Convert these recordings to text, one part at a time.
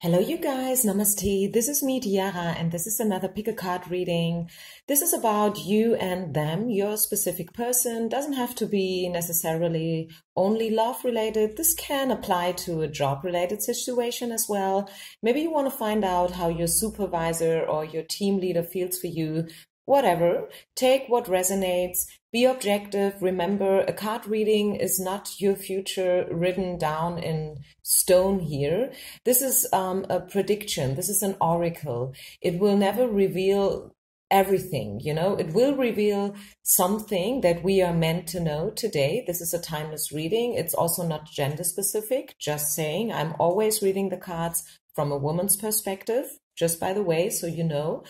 Hello, you guys. Namaste. This is me, Tiara, and this is another pick a card reading. This is about you and them, your specific person. Doesn't have to be necessarily only love related. This can apply to a job related situation as well. Maybe you want to find out how your supervisor or your team leader feels for you. Whatever, take what resonates, be objective. Remember, a card reading is not your future written down in stone here. This is a prediction. This is an oracle. It will never reveal everything, It will reveal something that we are meant to know today. This is a timeless reading. It's also not gender specific, just saying. I'm always reading the cards from a woman's perspective, just by the way, so you know.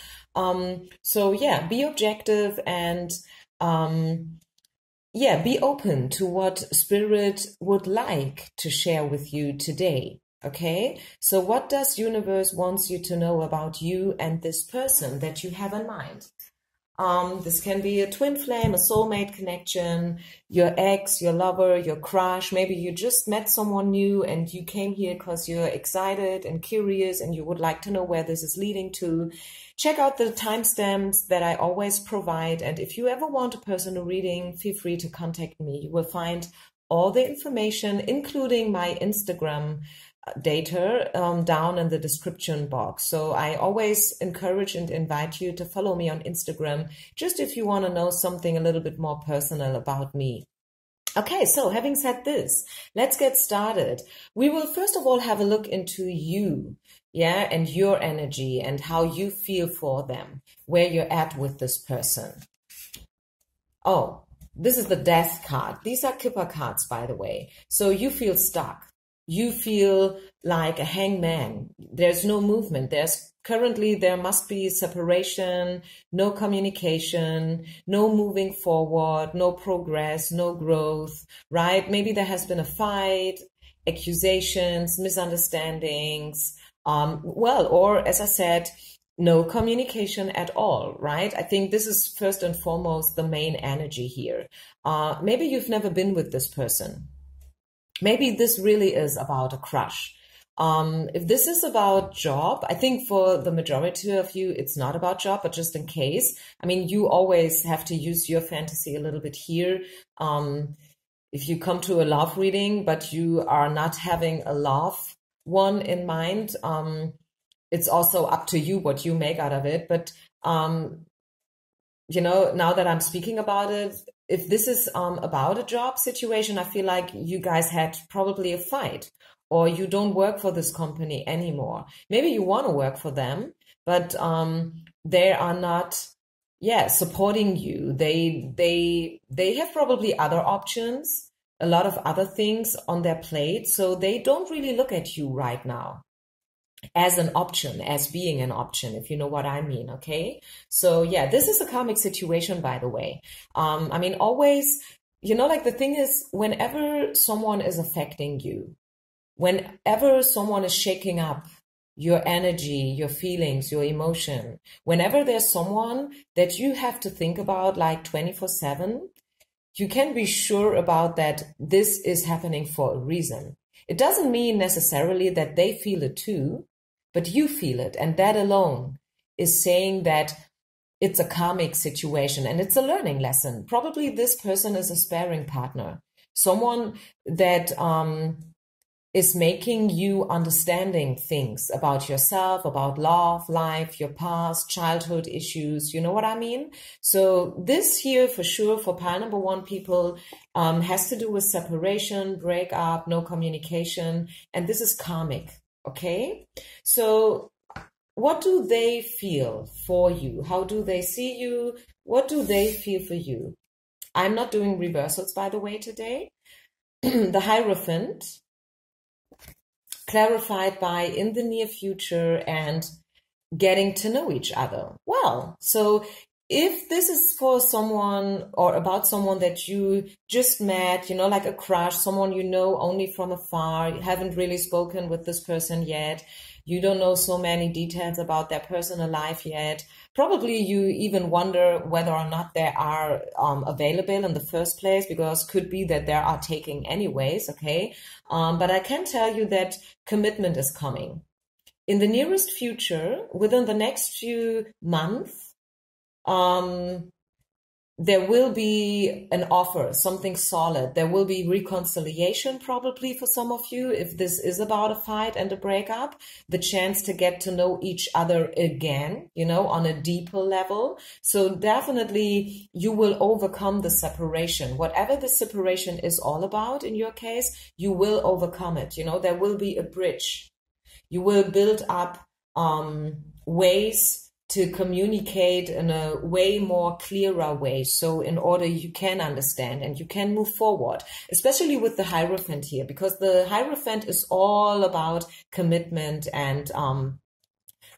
So yeah, be objective and be open to what Spirit would like to share with you today. Okay, so what does universe wants you to know about you and this person that you have in mind? This can be a twin flame, a soulmate connection, your ex, your lover, your crush. Maybe you just met someone new and you came here because you're excited and curious and you would like to know where this is leading to. Check out the timestamps that I always provide. And if you ever want a personal reading, feel free to contact me. You will find all the information, including my Instagram data, down in the description box. So I always encourage and invite you to follow me on Instagram, just if you want to know something a little bit more personal about me. Okay, so having said this, let's get started. We will first of all have a look into you, and your energy and how you feel for them, where you're at with this person. Oh, this is the Death card. These are Kipper cards, by the way. So you feel stuck. You feel like a hangman. There's no movement. There must be separation, no communication, no moving forward, no progress, no growth, right? Maybe there has been a fight, accusations, misunderstandings, or as I said, no communication at all, right? I think this is first and foremost the main energy here. Maybe you've never been with this person. Maybe this really is about a crush. If this is about job, I think for the majority of you, it's not about job, but just in case. I mean, you always have to use your fantasy a little bit here. If you come to a love reading, but you are not having a love one in mind, it's also up to you what you make out of it. But, now that I'm speaking about it, if this is about a job situation, I feel like you guys had probably a fight or you don't work for this company anymore. Maybe you want to work for them, but they are not, supporting you. They have probably other options, a lot of other things on their plate. So they don't really look at you right now as an option, as being an option, if you know what I mean, okay? So this is a karmic situation, by the way. Always, the thing is, whenever someone is affecting you, whenever someone is shaking up your energy, your feelings, your emotion, whenever there's someone that you have to think about like 24/7, you can be sure about that this is happening for a reason. It doesn't mean necessarily that they feel it too, but you feel it. And that alone is saying that it's a karmic situation and it's a learning lesson. Probably this person is a sparring partner, someone that is making you understanding things about yourself, about love, life, your past, childhood issues. You know what I mean? So this here for sure for pile number one people has to do with separation, breakup, no communication, and this is karmic. Okay, so what do they feel for you? How do they see you? What do they feel for you? I'm not doing reversals, by the way, today. The Hierophant, clarified by in the near future and getting to know each other. Well, so if this is for someone or about someone that you just met, like a crush, someone you know only from afar, you haven't really spoken with this person yet, you don't know so many details about their personal life yet, probably you even wonder whether or not they are available in the first place, because could be that they are taking anyways, okay? But I can tell you that commitment is coming. in the nearest future, within the next few months, there will be an offer, something solid. There will be reconciliation probably for some of you. If this is about a fight and a breakup, the chance to get to know each other again, you know, on a deeper level. So definitely you will overcome the separation. Whatever the separation is all about in your case, you will overcome it. You know, there will be a bridge. You will build up ways to communicate in a way more clearer way. So in order you can understand and you can move forward, especially with the Hierophant here, because the Hierophant is all about commitment and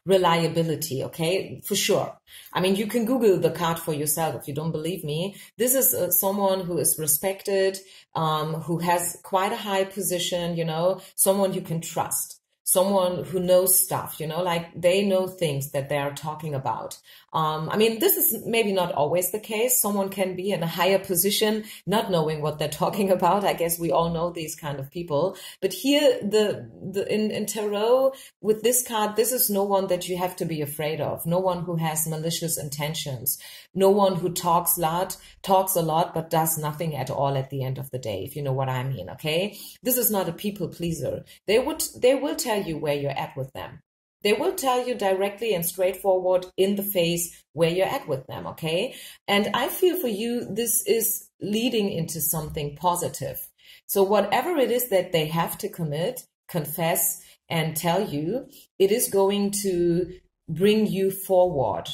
reliability, okay? For sure. I mean, you can Google the card for yourself if you don't believe me. This is someone who is respected, who has quite a high position, you know, someone you can trust. Someone who knows stuff, you know, like they know things that they are talking about. I mean, this is maybe not always the case. Someone can be in a higher position, not knowing what they're talking about. I guess we all know these kind of people. But here, in tarot, with this card, this is no one that you have to be afraid of. No one who has malicious intentions. No one who talks a lot, but does nothing at all at the end of the day, if you know what I mean, okay? This is not a people pleaser. They will tell you where you're at with them. They will tell you directly and straightforward in the face where you're at with them, okay? And I feel for you, this is leading into something positive. So whatever it is that they have to commit, confess, and tell you, it is going to bring you forward.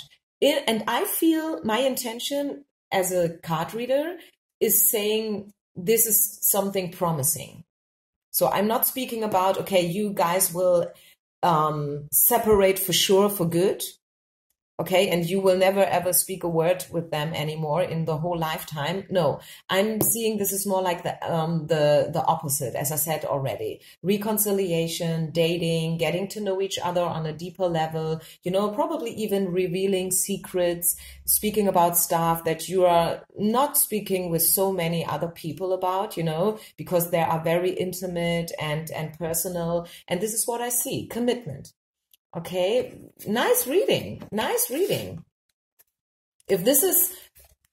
And I feel my intention as a card reader is saying this is something promising. So I'm not speaking about, okay, you guys will separate for sure for good, okay, and you will never ever speak a word with them anymore in the whole lifetime. No, I'm seeing this is more like the opposite, as I said already. Reconciliation, dating, getting to know each other on a deeper level, you know, probably even revealing secrets, speaking about stuff that you are not speaking with so many other people about, you know, because they are very intimate and personal. And this is what I see, commitment. Okay, nice reading, nice reading. If this is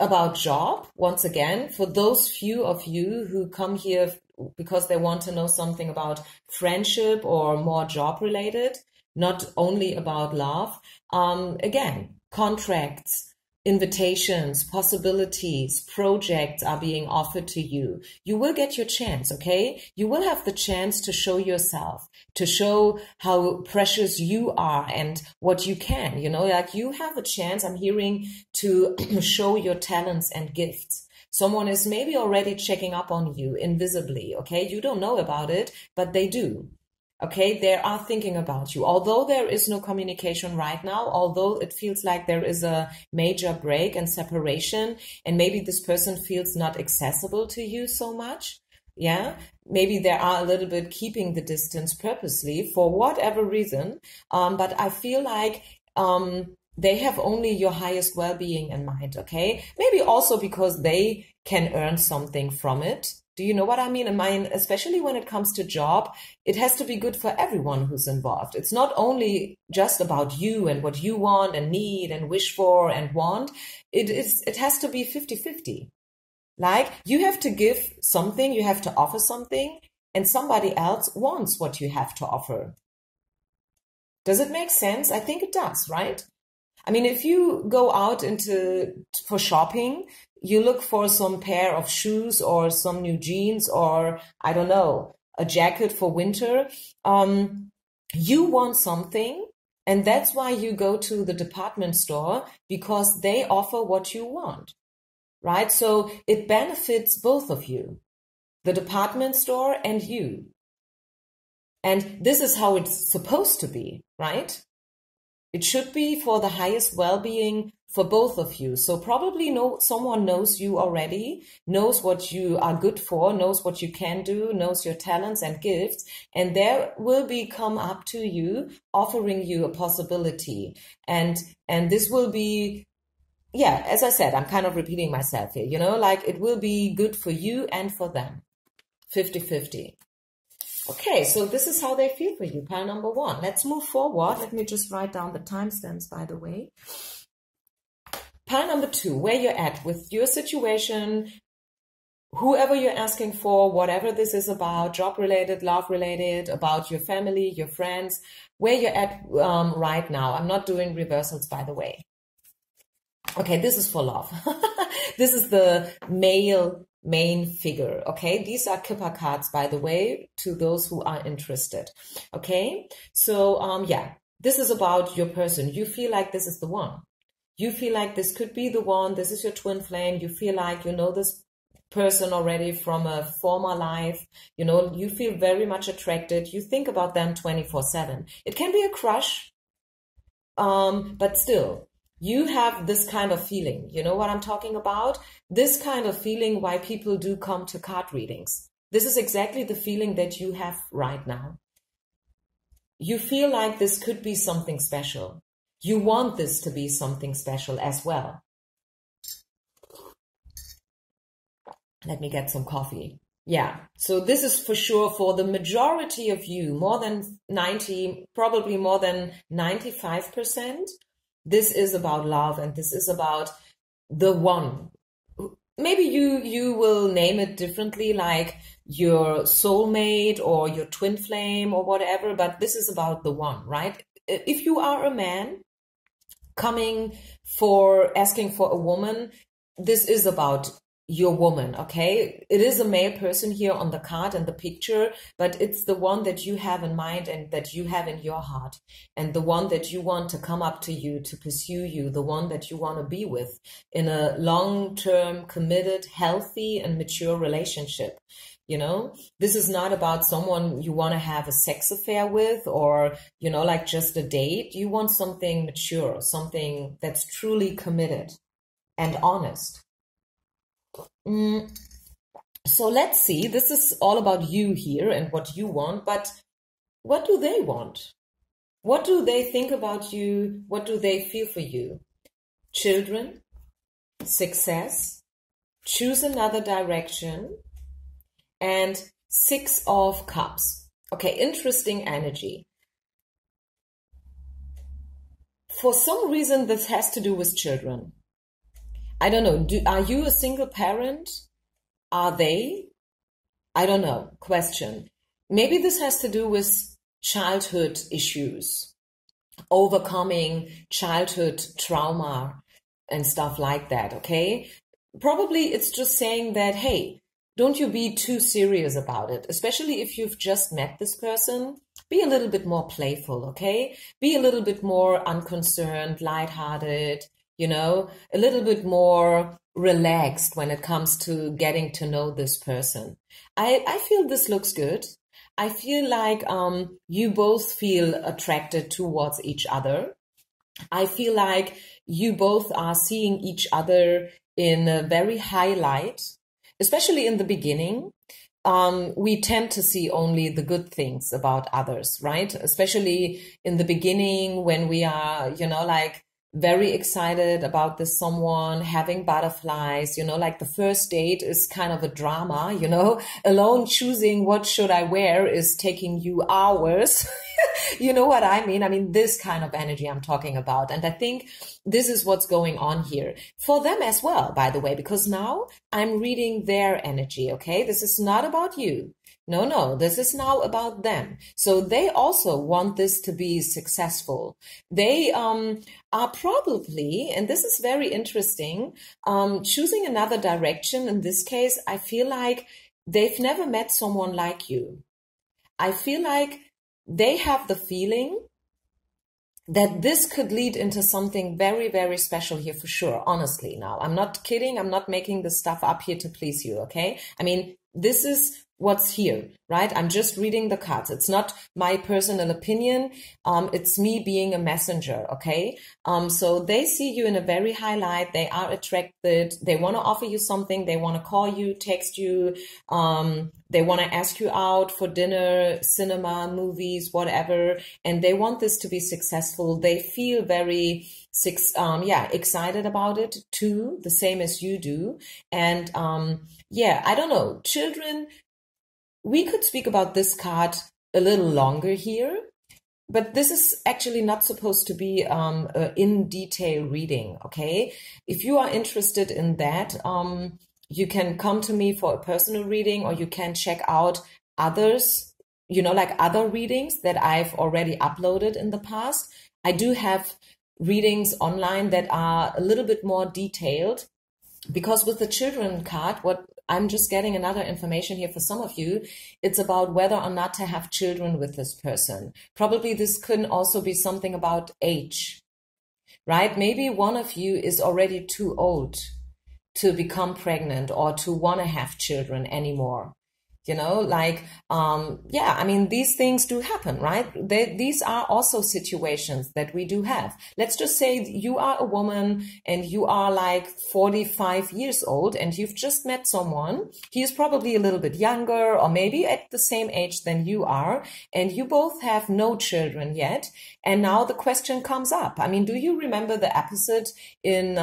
about job, once again, for those few of you who come here because they want to know something about friendship or more job related, not only about love, again, contracts, invitations, possibilities, projects are being offered to you. You will get your chance, okay? You will have the chance to show yourself, to show how precious you are and what you can, you know, like you have a chance, I'm hearing, to show your talents and gifts. Someone is maybe already checking up on you invisibly, okay? You don't know about it, but they do. Okay, they are thinking about you. Although there is no communication right now, although it feels like there is a major break and separation, and maybe this person feels not accessible to you so much, yeah, maybe they are a little bit keeping the distance purposely for whatever reason, but I feel like they have only your highest well-being in mind, okay? Maybe also because they can earn something from it. Do you know what I mean? And especially when it comes to job, it has to be good for everyone who's involved. It's not only just about you and what you want and need and wish for and want. It has to be 50-50. Like you have to give something, you have to offer something, and somebody else wants what you have to offer. Does it make sense? I think it does, right? I mean, if you go out for shopping, you look for some pair of shoes or some new jeans or, I don't know, a jacket for winter. You want something, and that's why you go to the department store, because they offer what you want, right? So it benefits both of you, the department store and you. And this is how it's supposed to be, right? It should be for the highest well-being for both of you. So probably someone knows you already, knows what you are good for, knows what you can do, knows your talents and gifts, and there will come up to you, offering you a possibility. And this will be, yeah, as I said, I'm kind of repeating myself here, you know, like it will be good for you and for them. 50-50. Okay, so this is how they feel for you, pile number 1. Let's move forward. Let me just write down the timestamps, by the way. Pile number 2, where you're at with your situation, whoever you're asking for, whatever this is about, job-related, love-related, about your family, your friends, where you're at right now. I'm not doing reversals, by the way. Okay, this is for love. This is the male main figure, okay? These are Kipper cards, by the way, to those who are interested, okay? So, yeah, this is about your person. You feel like this is the one. You feel like this could be the one. This is your twin flame. You feel like you know this person already from a former life. You know, you feel very much attracted. You think about them 24/7. It can be a crush, but still, you have this kind of feeling. You know what I'm talking about? This kind of feeling why people do come to card readings. This is exactly the feeling that you have right now. You feel like this could be something special. You want this to be something special as well. Let me get some coffee. Yeah, so this is for sure for the majority of you, more than 90, probably more than 95%. This is about love, and this is about the one. Maybe you will name it differently, like your soulmate or your twin flame or whatever, but this is about the one, right? If you are a man asking for a woman, this is about your woman, okay? It is a male person here on the card and the picture, but it's the one that you have in mind and that you have in your heart, and the one that you want to come up to you, to pursue you, the one that you want to be with in a long-term, committed, healthy, and mature relationship. You know, this is not about someone you want to have a sex affair with, or, you know, like just a date. You want something mature, something that's truly committed and honest. So let's see, this is all about you here and what you want, but what do they want? What do they think about you? What do they feel for you? Children, success, choose another direction, and 6 of Cups. Okay, interesting energy. For some reason, this has to do with children. I don't know. Are you a single parent? Are they? I don't know. Question. Maybe this has to do with childhood issues, overcoming childhood trauma and stuff like that, okay? Probably it's just saying that, hey, don't you be too serious about it, especially if you've just met this person. Be a little bit more playful, okay? Be a little bit more unconcerned, lighthearted, you know, a little bit more relaxed when it comes to getting to know this person. I feel this looks good. I feel like you both feel attracted towards each other. I feel like you both are seeing each other in a very high light, especially in the beginning. We tend to see only the good things about others, right? Especially in the beginning when we are, you know, like very excited about this someone, having butterflies, you know, like the first date is kind of a drama, you know, alone choosing what should I wear is taking you hours. You know what I mean? I mean, this kind of energy I'm talking about. And I think this is what's going on here for them as well, by the way, because now I'm reading their energy, okay? This is not about you. No, this is now about them. So they also want this to be successful. They are probably, and this is very interesting, choosing another direction. In this case, I feel like they've never met someone like you. I feel like they have the feeling that this could lead into something very, very special here for sure. Honestly, now, I'm not kidding. I'm not making this stuff up here to please you, okay? I mean, this is what's here, right? I'm just reading the cards. It's not my personal opinion. It's me being a messenger, okay? So they see you in a very high light. They are attracted. They want to offer you something. They want to call you, text you. They want to ask you out for dinner, cinema, movies, whatever. And they want this to be successful. They feel very excited about it too, the same as you do. And yeah, I don't know, children we could speak about this card a little longer here, but this is actually not supposed to be a in detail reading, okay? If you are interested in that, you can come to me for a personal reading, or you can check out others, you know, like other readings that I've already uploaded in the past. I do have readings online that are a little bit more detailed, because with the children card, what I'm just getting another information here for some of you, it's about whether or not to have children with this person. Probably this could also be something about age, right? Maybe one of you is already too old to become pregnant or to want to have children anymore. You know, like, yeah, I mean, these things do happen, right? These are also situations that we do have. Let's just say you are a woman and you are like 45 years old and you've just met someone. He is probably a little bit younger or maybe at the same age than you are, and you both have no children yet. And now the question comes up. I mean, do you remember the episode in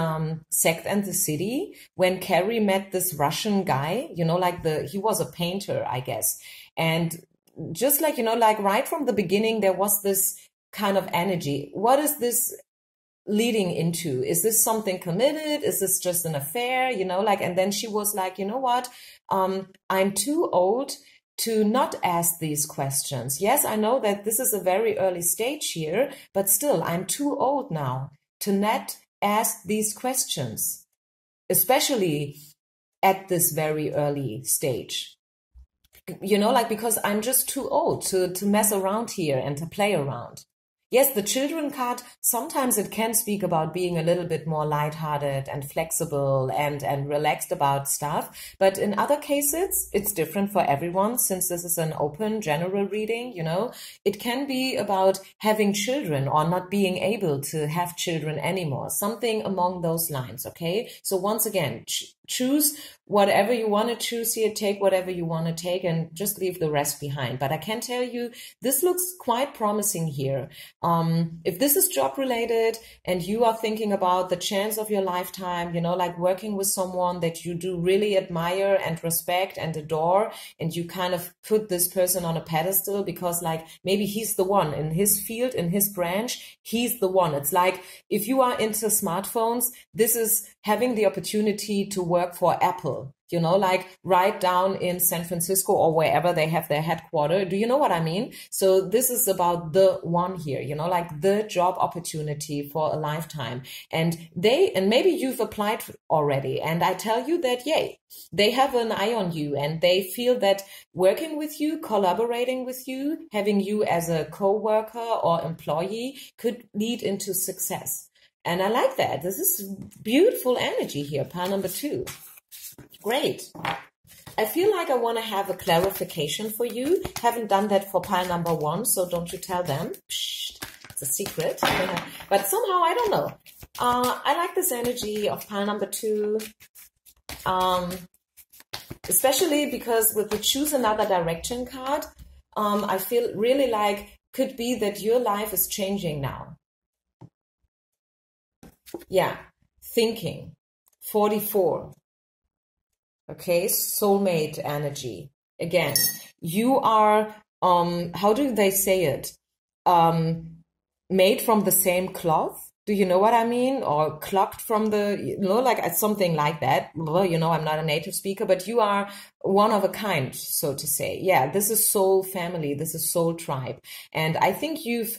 Sect and the City when Carrie met this Russian guy? You know, like he was a painter, I guess. And just like, you know, like right from the beginning, there was this kind of energy. What is this leading into? Is this something committed? Is this just an affair? You know, like, and then she was like, you know what? I'm too old to not ask these questions. Yes, I know that this is a very early stage here, but still, I'm too old now to not ask these questions, especially at this very early stage. You know, like, because I'm just too old to mess around here and to play around. Yes, the children card, sometimes it can speak about being a little bit more lighthearted and flexible and relaxed about stuff. But in other cases, it's different for everyone, since this is an open general reading, you know. It can be about having children or not being able to have children anymore. Something along those lines, okay? So once again, choose whatever you want to choose here, take whatever you want to take, and just leave the rest behind. But I can tell you, this looks quite promising here. If this is job related and you are thinking about the chance of your lifetime, you know, like working with someone that you do really admire and respect and adore, and you kind of put this person on a pedestal because like maybe he's the one in his field, in his branch, he's the one. It's like if you are into smartphones, this is having the opportunity to work for Apple, you know, like right down in San Francisco or wherever they have their headquarters. Do you know what I mean? So this is about the one here, you know, like the job opportunity for a lifetime. And maybe you've applied already. And I tell you that, yay, they have an eye on you and they feel that working with you, collaborating with you, having you as a co-worker or employee could lead into success. And I like that. This is beautiful energy here, pile number 2. Great. I feel like I want to have a clarification for you. Haven't done that for pile number 1, so don't you tell them. Psst, it's a secret. But somehow, I don't know. I like this energy of pile number 2. Especially because with the choose another direction card, I feel really like could be that your life is changing now. Yeah, thinking. 44. Okay, soulmate energy. Again, you are, how do they say it? Made from the same cloth. Do you know what I mean? Or plucked from the, you know, like something like that. You know, I'm not a native speaker, but you are one of a kind, so to say. Yeah, this is soul family. This is soul tribe. And I think you've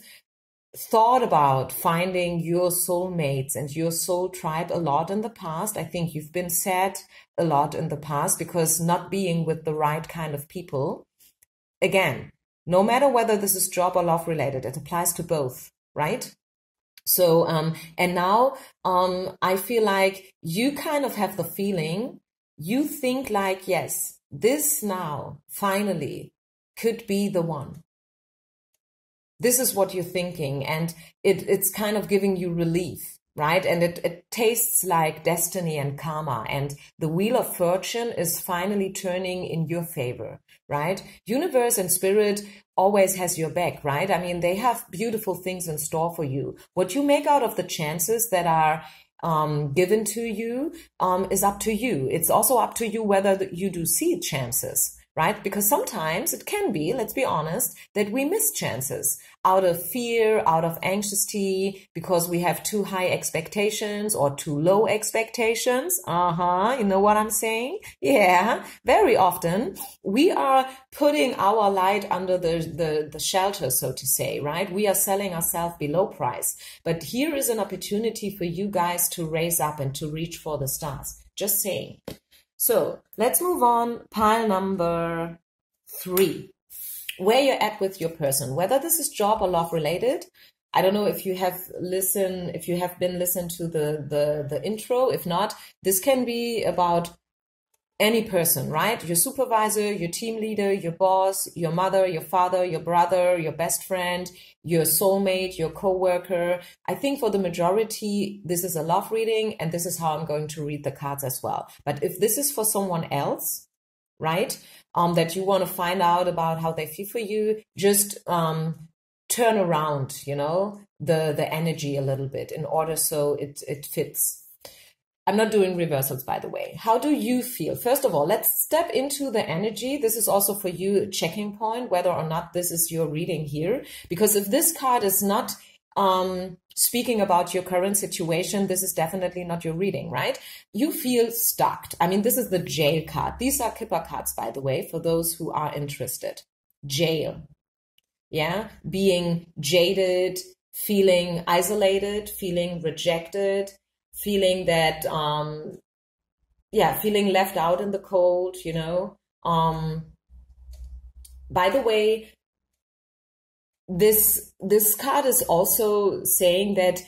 thought about finding your soulmates and your soul tribe a lot in the past. I think you've been sad a lot in the past because not being with the right kind of people. Again, no matter whether this is job or love related, it applies to both, right? So, and now, I feel like you kind of have the feeling, you think like, yes, this now finally could be the one. This is what you're thinking, and it's kind of giving you relief, right? And it tastes like destiny and karma, and the wheel of fortune is finally turning in your favor, right? Universe and spirit always has your back, right? I mean, they have beautiful things in store for you. What you make out of the chances that are given to you is up to you. It's also up to you whether you do see chances, right? Because sometimes it can be, let's be honest, that we miss chances out of fear, out of anxiety, because we have too high expectations or too low expectations. You know what I'm saying? Yeah, very often we are putting our light under the shelter, so to say, right? We are selling ourselves below price. But here is an opportunity for you guys to raise up and to reach for the stars. Just saying. So let's move on. Pile number 3. Where you're at with your person, whether this is job or love related. I don't know if you have been listened to the intro. If not, this can be about any person, right? Your supervisor, your team leader, your boss, your mother, your father, your brother, your best friend, your soulmate, your coworker. I think for the majority, this is a love reading, and this is how I'm going to read the cards as well. But if this is for someone else, right, that you want to find out about how they feel for you, just turn around, you know, the energy a little bit in order so it fits. I'm not doing reversals, by the way. How do you feel? First of all, let's step into the energy. This is also for you a checking point, whether or not this is your reading here. Because if this card is not speaking about your current situation, this is definitely not your reading, right? You feel stuck. I mean, this is the jail card. These are Kipper cards, by the way, for those who are interested. Jail. Yeah, being jaded, feeling isolated, feeling rejected, feeling that, feeling left out in the cold, you know. By the way, this card is also saying that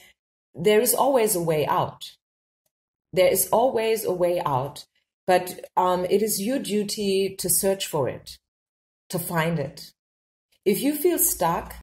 there is always a way out. There is always a way out, but it is your duty to search for it, to find it. If you feel stuck,